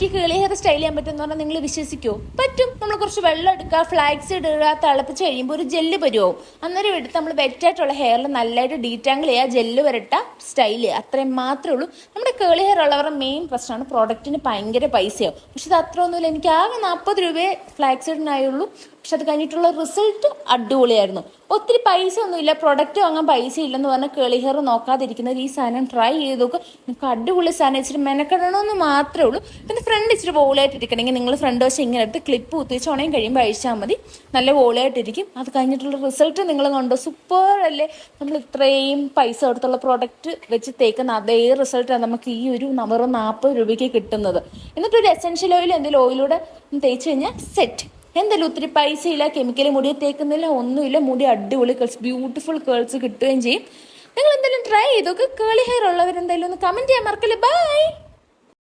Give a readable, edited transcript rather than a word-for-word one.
രൂപയ്ക്ക് കേളി hair style ചെയ്യാൻ പറ്റും എന്ന് പറഞ്ഞാൽ നിങ്ങൾ വിശ്വസിക്കുമോ? പറ്റും. നമ്മൾ കുറച്ച് വെള്ളം എടുക്കുക, ഫ്ലാക്സ് ഇടുക, തിളപ്പിച്ച് കഴിയുമ്പോൾ ഒരു ജെല്ല് വരുമോ, അന്നേരം എടുത്ത് നമ്മൾ വെറ്റായിട്ടുള്ള ഹെയറിൽ നല്ലതായിട്ട് ഡീറ്റാങ്കിൾ ചെയ്യുക, ജെല്ല് വരട്ട സ്റ്റൈൽ ചെയ്യുക. അത്രയും മാത്രമേ ഉള്ളൂ. നമ്മുടെ കേളി ഹെയർ ഉള്ളവരുടെ മെയിൻ പ്രശ്നമാണ് പ്രോഡക്റ്റിന് ഭയങ്കര പൈസയാവും. പക്ഷെ ഇത് അത്ര ഒന്നുമില്ല. എനിക്ക് ആകെ 40 രൂപയെ ഫ്ലാക്സിഡിനായുള്ളൂ. പക്ഷെ അത് കഴിഞ്ഞിട്ടുള്ള റിസൾട്ട് അടിപൊളിയായിരുന്നു. ഒത്തിരി പൈസ ഒന്നുമില്ല, പ്രൊഡക്റ്റ് വാങ്ങാൻ പൈസ ഇല്ലെന്ന് പറഞ്ഞാൽ കേളി ഹെയർ നോക്കാതിരിക്കുന്നത് ഈ സാധനം ട്രൈ ചെയ്ത് നോക്കുക. നിങ്ങൾക്ക് അടിപൊളി സാധനം. ഇച്ചിരി മെനക്കെടണമെന്ന് മാത്രമേ ഉള്ളൂ. പിന്നെ ഫ്രണ്ട് ഇച്ചിരി വോളായിട്ടിരിക്കണമെങ്കിൽ നിങ്ങൾ ഫ്രണ്ട് വശം ഇങ്ങനെ എടുത്ത് ക്ലിപ്പ് കുത്തിച്ച് ഉണയും കഴിയുമ്പോൾ അഴിച്ചാൽ മതി. നല്ല വോളായിട്ടിരിക്കും. അത് കഴിഞ്ഞിട്ടുള്ള റിസൾട്ട് നിങ്ങൾ കണ്ടോ? സൂപ്പർ അല്ലേ? നമ്മൾ ഇത്രയും പൈസ കൊടുത്തുള്ള പ്രോഡക്റ്റ് വെച്ച് തേക്കുന്ന അതേ റിസൾട്ടാണ് നമുക്ക് ഈ ഒരു 40 രൂപയ്ക്ക് കിട്ടുന്നത്. എന്നിട്ടൊരു എസെൻഷ്യൽ ഓയിൽ എന്തെങ്കിലും ഓയിലൂടെ തേച്ച് കഴിഞ്ഞാൽ സെറ്റ്. എന്തായാലും ഒത്തിരി പൈസ ഇല്ല, കെമിക്കൽ മുടിയെ തേക്കുന്നില്ല, ഒന്നുമില്ല. മുടി അടിപൊളി കേൾസ്, ബ്യൂട്ടിഫുൾ കേൾസ് കിട്ടുകയും ചെയ്യും. നിങ്ങൾ എന്തായാലും ട്രൈ ചെയ്തു. കേളി ഹെയർ ഉള്ളവരെന്തായാലും ഒന്ന് കമൻറ്റ് ചെയ്യാൻ മറക്കല്ലേ. ബൈ.